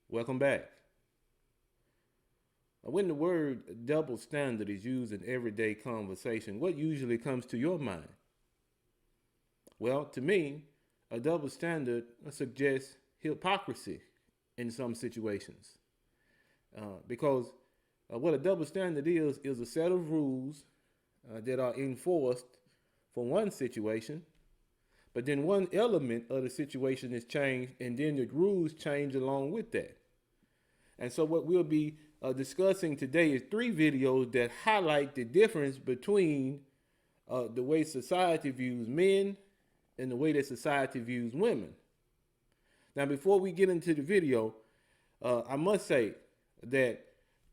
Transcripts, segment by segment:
Welcome back. When the word double standard is used in everyday conversation, what usually comes to your mind? Well, to me, a double standard suggests hypocrisy in some situations. Because what a double standard is a set of rules that are enforced for one situation, but then one element of the situation is changed, and then the rules change along with that. And so what we'll be discussing today is 3 videos that highlight the difference between the way society views men and the way that society views women. Now, before we get into the video, I must say that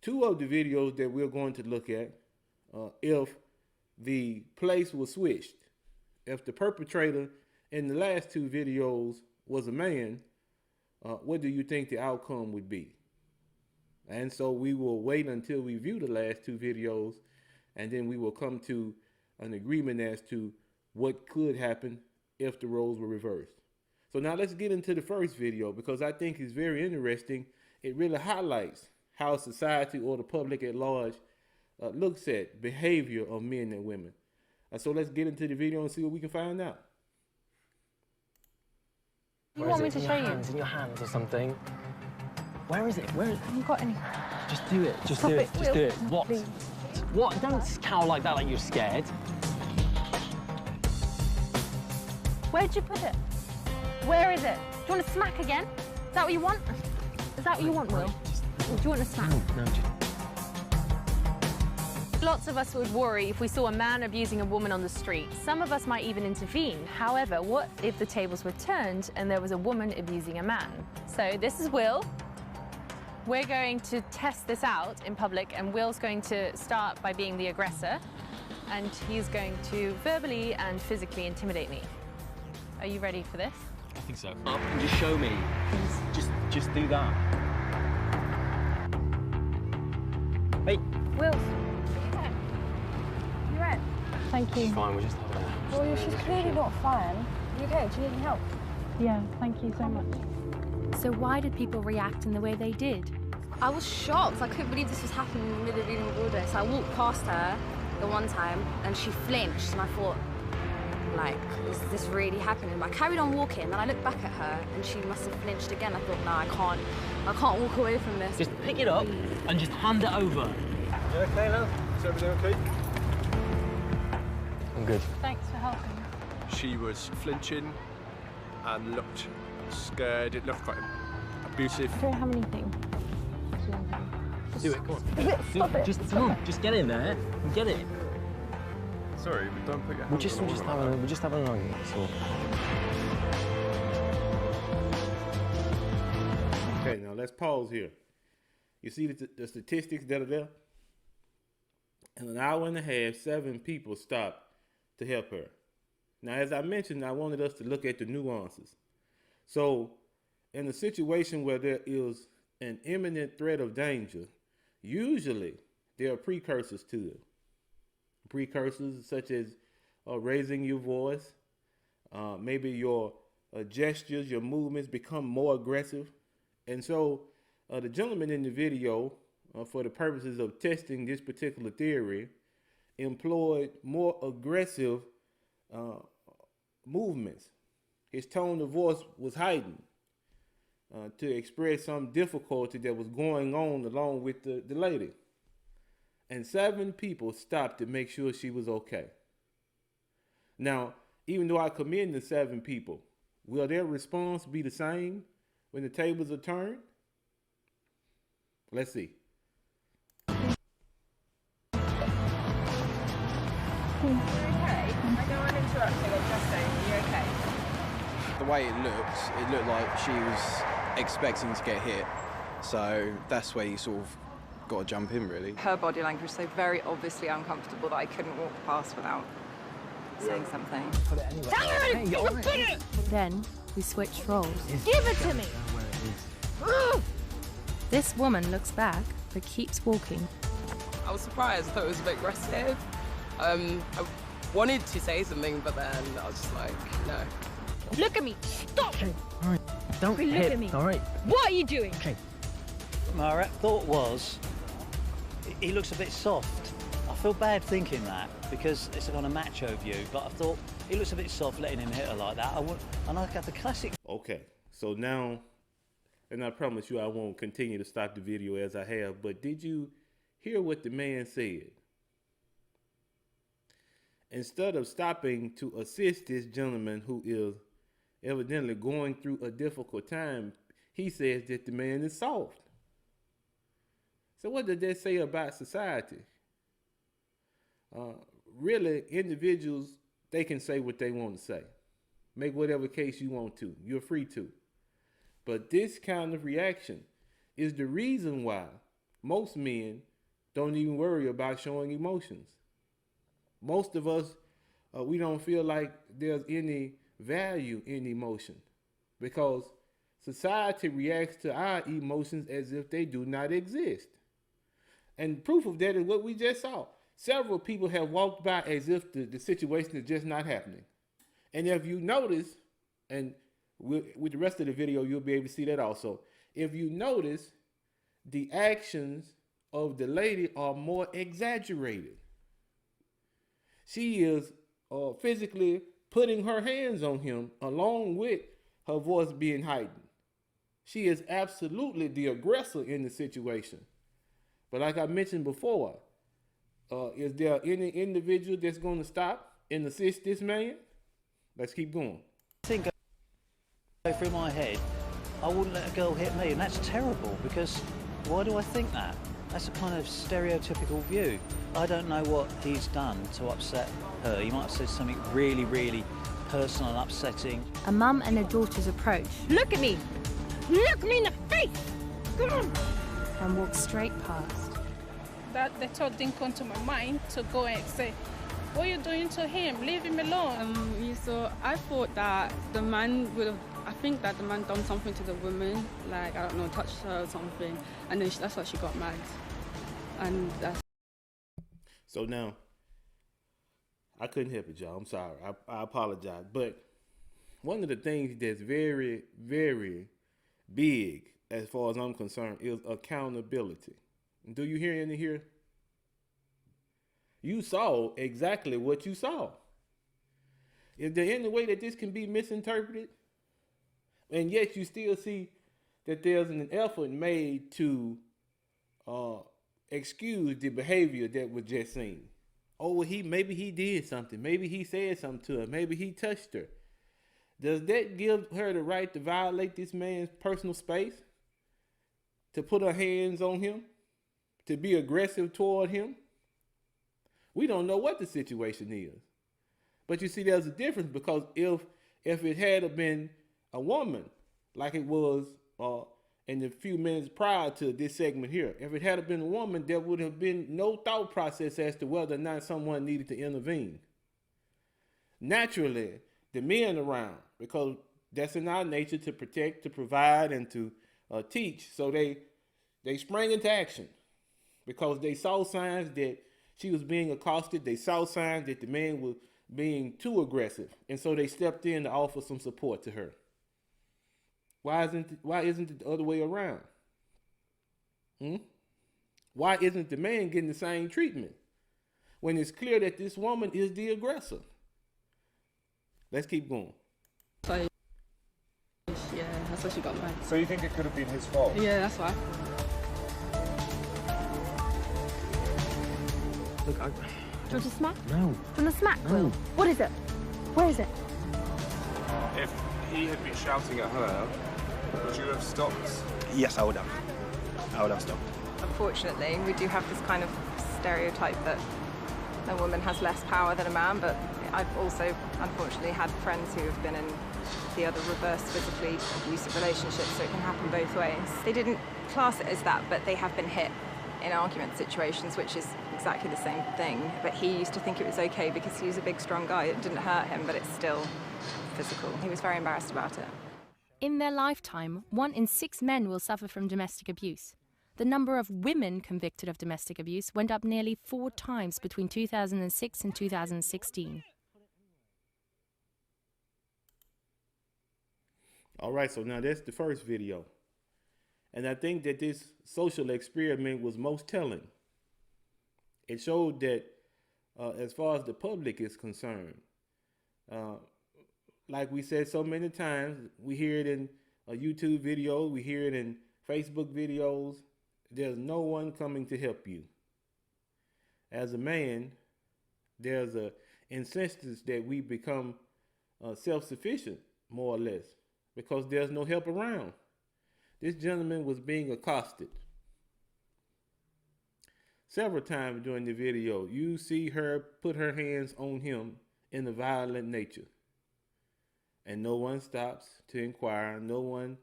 2 of the videos that we're going to look at, if the place was switched, if the perpetrator in the last 2 videos was a man, what do you think the outcome would be? And so we will wait until we view the last 2 videos, and then we will come to an agreement as to what could happen if the roles were reversed. So now let's get into the first video, because I think it's very interesting. It really highlights how society or the public at large looks at behavior of men and women. So let's get into the video and see what we can find out. You want me to show you? In your hands or something. Where is it? Where is it? Have you got any? Just do it. Just Stop do it. it, Just do Will. it. What? Please. What? Don't cower like that, like you're scared. Where'd you put it? Where is it? Do you want to smack again? Is that what you want? Is that what you want, Will? Or do you want to smack? No, just... Lots of us would worry if we saw a man abusing a woman on the street. Some of us might even intervene. However, what if the tables were turned and there was a woman abusing a man? So this is Will. We're going to test this out in public, and Will's going to start by being the aggressor, and he's going to verbally and physically intimidate me. Are you ready for this? I think so. Up and just show me. Just do that. Hey. Will. You right? Thank you. She's fine, we're just having a... Well, she's clearly not fine. You okay? Do you need any help? Yeah, thank you so much. So why did people react in the way they did? I was shocked. I couldn't believe this was happening in the middle of reading all this. I walked past her the one time and she flinched, and I thought, like, is this really happening? But I carried on walking, and I looked back at her and she must have flinched again. I thought, no, I can't walk away from this. Just pick it up and just hand it over. You okay, love? Is everything okay? I'm good. Thanks for helping. She was flinching and looked scared. It looked quite abusive. Do you have anything? Do it, come on. Just get in there and get it. Sorry, but don't put your We're hands just having an argument, that's all. Okay, now let's pause here. You see the statistics that are there? In an hour and a half, 7 people stopped to help her. Now, as I mentioned, I wanted us to look at the nuances. So, in a situation where there is an imminent threat of danger, usually there are precursors to it. Precursors such as raising your voice, maybe your gestures, your movements become more aggressive. And so the gentleman in the video, for the purposes of testing this particular theory, employed more aggressive movements. His tone of voice was heightened to express some difficulty that was going on along with the lady. And 7 people stopped to make sure she was okay. Now, even though I commend the 7 people, will their response be the same when the tables are turned? Let's see. You okay? I don't want to interrupt you, I'm just saying, are you okay? The way it looked like she was expecting to get hit. So that's where you sort of got to jump in, really. Her body language was so very obviously uncomfortable that I couldn't walk past without saying something. Put it anywhere. Hey, then we switched roles. Give it to me! This woman looks back, but keeps walking. I was surprised. I thought it was a bit aggressive. I wanted to say something, but then I was just like, no. Look at me! Stop! Okay, all right. Don't Look hit. at me. All right. What are you doing? Okay. my thought was, he looks a bit soft. I feel bad thinking that because it's a kind of macho view, but I thought he looks a bit soft letting him hit her like that. And I got the classic. Okay, so now, and I promise you I won't continue to stop the video as I have, but did you hear what the man said? Instead of stopping to assist this gentleman who is evidently going through a difficult time, he says that the man is soft. So what does that say about society? Really, individuals, they can say what they want to say. Make whatever case you want to. You're free to. But this kind of reaction is the reason why most men don't even worry about showing emotions. Most of us, we don't feel like there's any value in emotion because society reacts to our emotions as if they do not exist. And proof of that is what we just saw. Several people have walked by as if the situation is just not happening. And if you notice, and with the rest of the video, you'll be able to see that also. If you notice, the actions of the lady are more exaggerated. She is physically putting her hands on him along with her voice being heightened. She is absolutely the aggressor in the situation. But like I mentioned before, is there any individual that's going to stop and assist this man? Let's keep going. I think go through my head, I wouldn't let a girl hit me, and that's terrible because why do I think that? That's a kind of stereotypical view. I don't know what he's done to upset her. He might have said something really, really personal and upsetting. A mum and a daughter's approach. Look at me! Look me in the face! Come on! And walked straight past. That the thought didn't come to my mind to go and say, what are you doing to him? Leave him alone. So I thought that the man would have, I think that the man done something to the woman, like, I don't know, touched her or something, and then that's why she got mad. And that's... So now, I couldn't help it, y'all. I'm sorry. I apologize. But one of the things that's very, very big, as far as I'm concerned, is accountability. Do you hear any here? You saw exactly what you saw. Is there any way that this can be misinterpreted? And yet you still see that there's an effort made to excuse the behavior that was just seen. Oh, well, maybe he did something. Maybe he said something to her. Maybe he touched her. Does that give her the right to violate this man's personal space? To put her hands on him? To be aggressive toward him? We don't know what the situation is. But you see, there's a difference because if it had been a woman, like it was in the few minutes prior to this segment here, if it had been a woman, there would have been no thought process as to whether or not someone needed to intervene. Naturally, the men around, because that's in our nature to protect, to provide, and to teach, so they sprang into action because they saw signs that she was being accosted. They saw signs that the man was being too aggressive, and so they stepped in to offer some support to her. Why isn't it the other way around? Why isn't the man getting the same treatment when it's clear that this woman is the aggressor? Let's keep going. So, yeah, that's why she got mad. So you think it could have been his fault? Yeah, that's why. Look, Do you want to smack? No. Do you want to smack, No. Will? What is it? Where is it? If he had been shouting at her, would you have stopped? Yes, I would have. I would have stopped. Unfortunately, we do have this kind of stereotype that a woman has less power than a man, but I've also, unfortunately, had friends who have been in the other reverse physically abusive relationships, so it can happen both ways. They didn't class it as that, but they have been hit in argument situations, which is exactly the same thing. But he used to think it was okay because he was a big, strong guy. It didn't hurt him, but it's still physical. He was very embarrassed about it. In their lifetime, 1 in 6 men will suffer from domestic abuse. The number of women convicted of domestic abuse went up nearly 4 times between 2006 and 2016. All right, so now that's the first video. And I think that this social experiment was most telling. It showed that as far as the public is concerned, uh, like we said so many times, we hear it in YouTube videos, we hear it in Facebook videos, there's no one coming to help you. As a man, there's a insistence that we become self-sufficient, more or less, because there's no help around. This gentleman was being accosted several times during the video. You see her put her hands on him in a violent nature. And no one stops to inquire. No one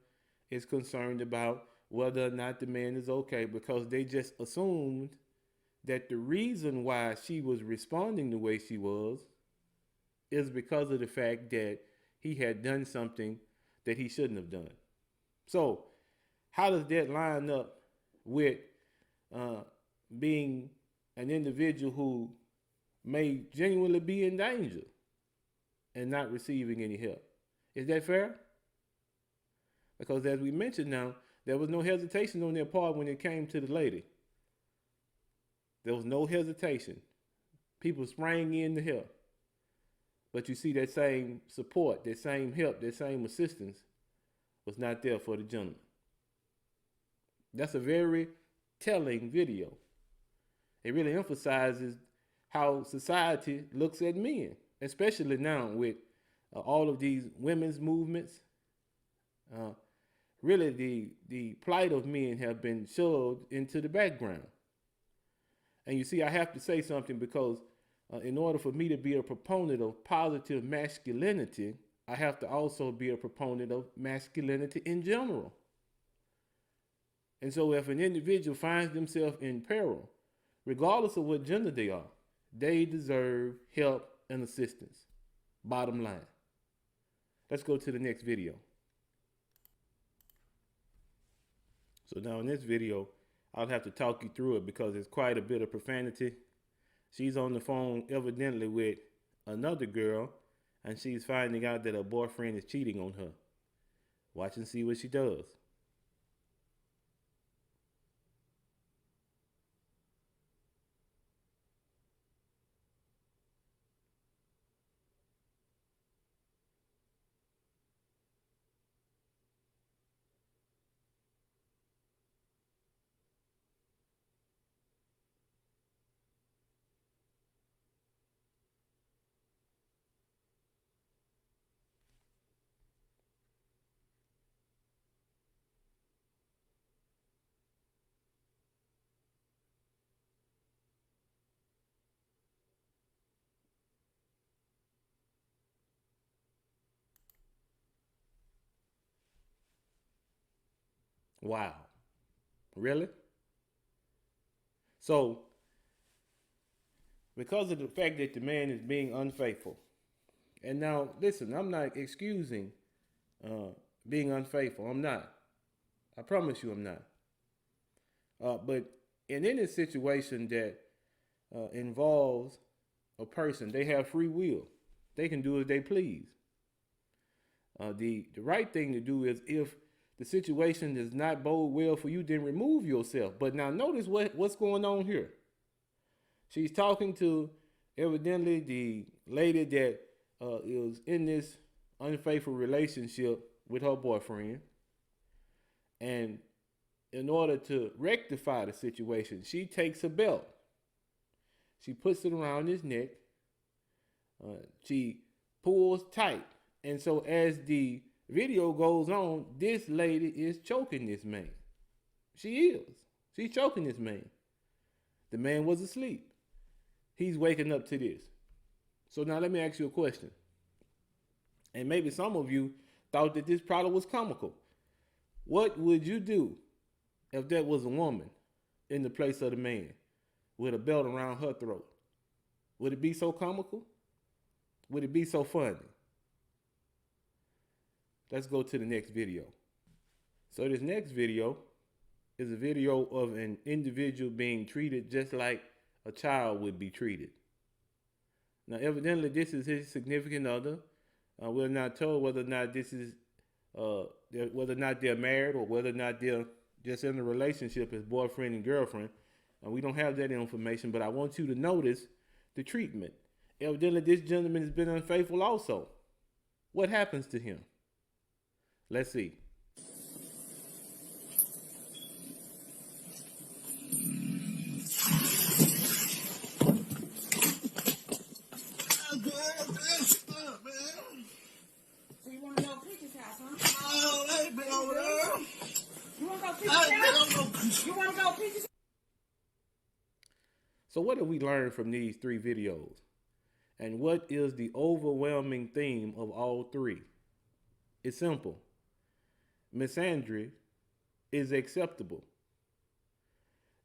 is concerned about whether or not the man is okay, because they just assumed that the reason why she was responding the way she was is because of the fact that he had done something that he shouldn't have done. So how does that line up with being an individual who may genuinely be in danger and not receiving any help? Is that fair? Because as we mentioned now, there was no hesitation on their part when it came to the lady. There was no hesitation. People sprang in to help. But you see that same support, that same help, that same assistance was not there for the gentleman. That's a very telling video. It really emphasizes how society looks at men, especially now with all of these women's movements. Really, the plight of men have been shoved into the background. And you see, I have to say something because in order for me to be a proponent of positive masculinity, I have to also be a proponent of masculinity in general. And so if an individual finds themselves in peril, regardless of what gender they are, they deserve help and assistance. Bottom line. Let's go to the next video. So now in this video, I'll have to talk you through it because it's quite a bit of profanity. She's on the phone evidently with another girl, and she's finding out that her boyfriend is cheating on her. Watch and see what she does. Wow. Really? So, because of the fact that the man is being unfaithful, and now listen, I'm not excusing being unfaithful. I'm not. I promise you I'm not. But in any situation that involves a person, they have free will. They can do as they please. The right thing to do is, if the situation does not bode well for you, then remove yourself. But now notice what's going on here. She's talking to evidently the lady that is in this unfaithful relationship with her boyfriend. And in order to rectify the situation, she takes a belt. She puts it around his neck. She pulls tight. And so as the video goes on, this lady is choking this man. She is. She's choking this man. The man was asleep. He's waking up to this. So now let me ask you a question. And maybe some of you thought that this probably was comical. What would you do if that was a woman in the place of the man with a belt around her throat? Would it be so comical? Would it be so funny? Let's go to the next video. So this next video is a video of an individual being treated just like a child would be treated. Now, evidently, this is his significant other. We're not told whether or not this is whether or not they're married or whether or not they're just in a relationship as boyfriend and girlfriend. And we don't have that information, but I want you to notice the treatment. Evidently, this gentleman has been unfaithful also. What happens to him? Let's see. You want to go Peach's house, huh? Oh, I ain't been over there. You want to go Peach's house? You want to go Peach's house? So what have we learned from these 3 videos? And what is the overwhelming theme of all 3? It's simple. Misandry is acceptable.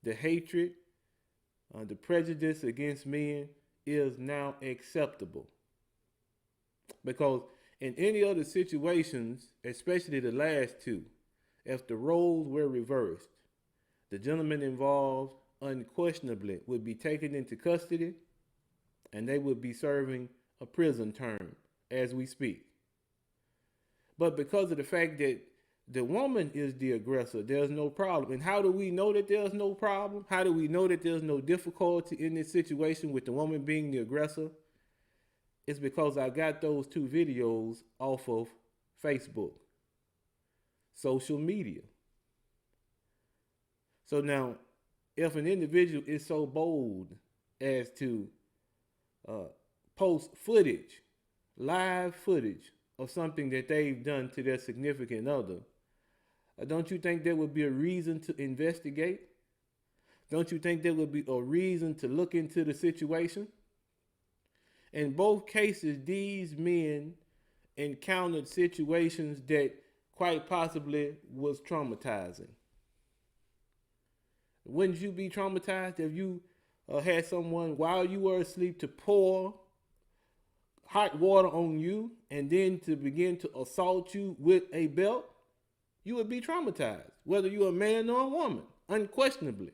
The hatred, the prejudice against men is now acceptable. Because in any other situations, especially the last 2, if the roles were reversed, the gentleman involved unquestionably would be taken into custody and they would be serving a prison term as we speak. But because of the fact that the woman is the aggressor, there's no problem. And how do we know that there's no problem? How do we know that there's no difficulty in this situation with the woman being the aggressor? It's because I got those 2 videos off of Facebook, social media. So now, if an individual is so bold as to post footage, live footage of something that they've done to their significant other, don't you think there would be a reason to investigate? Don't you think there would be a reason to look into the situation? In both cases, these men encountered situations that quite possibly was traumatizing. Wouldn't you be traumatized if you had someone while you were asleep to pour hot water on you and then to begin to assault you with a belt? You would be traumatized, whether you're a man or a woman, unquestionably.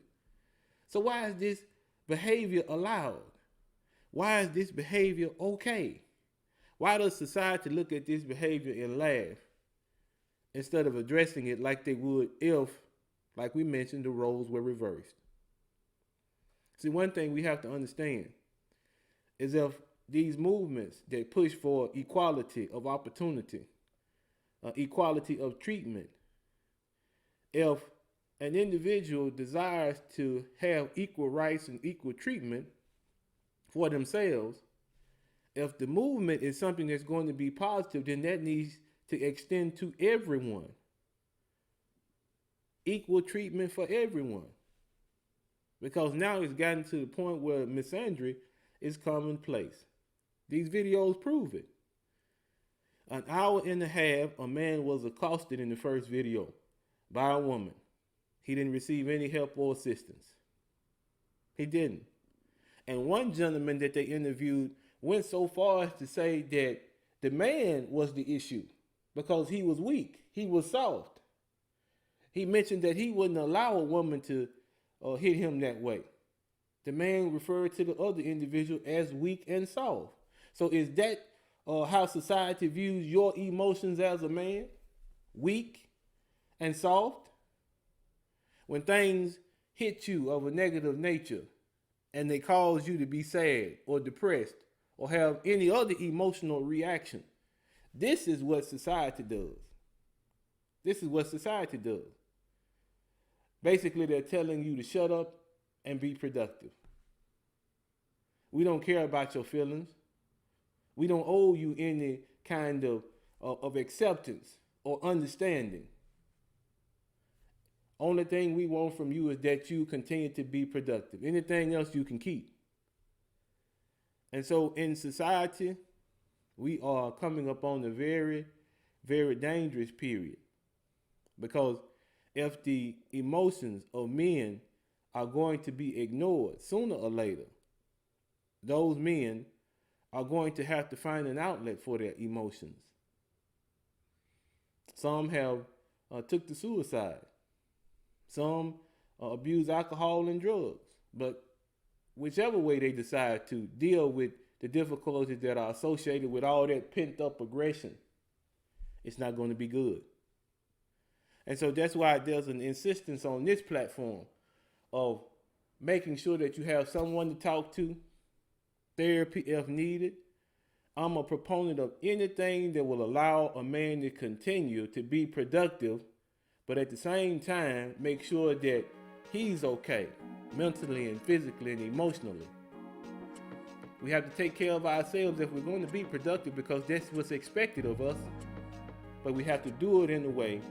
So why is this behavior allowed? Why is this behavior okay? Why does society look at this behavior and laugh instead of addressing it like they would if, like we mentioned, the roles were reversed? See, one thing we have to understand is if these movements that push for equality of opportunity, equality of treatment, if an individual desires to have equal rights and equal treatment for themselves, if the movement is something that's going to be positive, then that needs to extend to everyone. Equal treatment for everyone. Because now it's gotten to the point where misandry is commonplace. These videos prove it. An hour and a half, a man was accosted in the first video by a woman. He didn't receive any help or assistance. He didn't. And one gentleman that they interviewed went so far as to say that the man was the issue because he was weak. He was soft. He mentioned that he wouldn't allow a woman to hit him that way. The man referred to the other individual as weak and soft. So is that how society views your emotions as a man? Weak and soft? When things hit you of a negative nature and they cause you to be sad or depressed or have any other emotional reaction, this is what society does. This is what society does. Basically, they're telling you to shut up and be productive. We don't care about your feelings. We don't owe you any kind of acceptance or understanding. Only thing we want from you is that you continue to be productive. Anything else you can keep. And so in society, we are coming up on a very, very dangerous period. Because if the emotions of men are going to be ignored sooner or later, those men are going to have to find an outlet for their emotions. Some have took to suicide. Some abuse alcohol and drugs. But whichever way they decide to deal with the difficulties that are associated with all that pent up aggression, it's not going to be good. And so that's why there's an insistence on this platform of making sure that you have someone to talk to, therapy if needed. I'm a proponent of anything that will allow a man to continue to be productive, but at the same time, make sure that he's okay, mentally and physically and emotionally. We have to take care of ourselves if we're going to be productive, because that's what's expected of us. But we have to do it in a way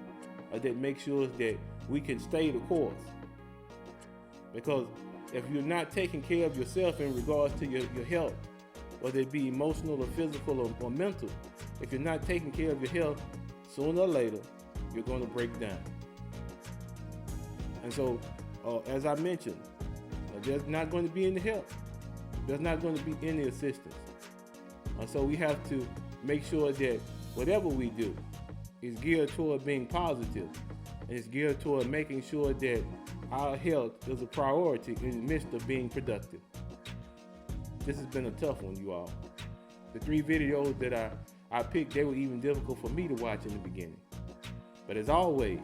that makes sure that we can stay the course. Because if you're not taking care of yourself in regards to your health, whether it be emotional or physical or mental, if you're not taking care of your health, sooner or later, you're going to break down. And so, as I mentioned, there's not going to be any help. There's not going to be any assistance. So we have to make sure that whatever we do is geared toward being positive, and it's geared toward making sure that our health is a priority in the midst of being productive. This has been a tough one, you all. The 3 videos that I picked, they were even difficult for me to watch in the beginning. But as always,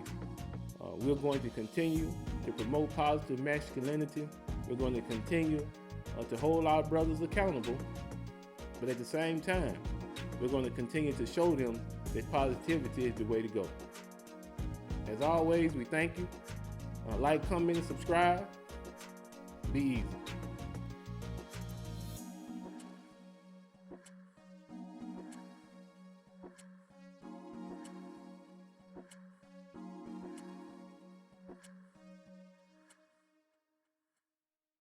we're going to continue to promote positive masculinity. We're going to continue to hold our brothers accountable. But at the same time, we're going to continue to show them that positivity is the way to go. As always, we thank you. Like, comment, and subscribe. Be easy.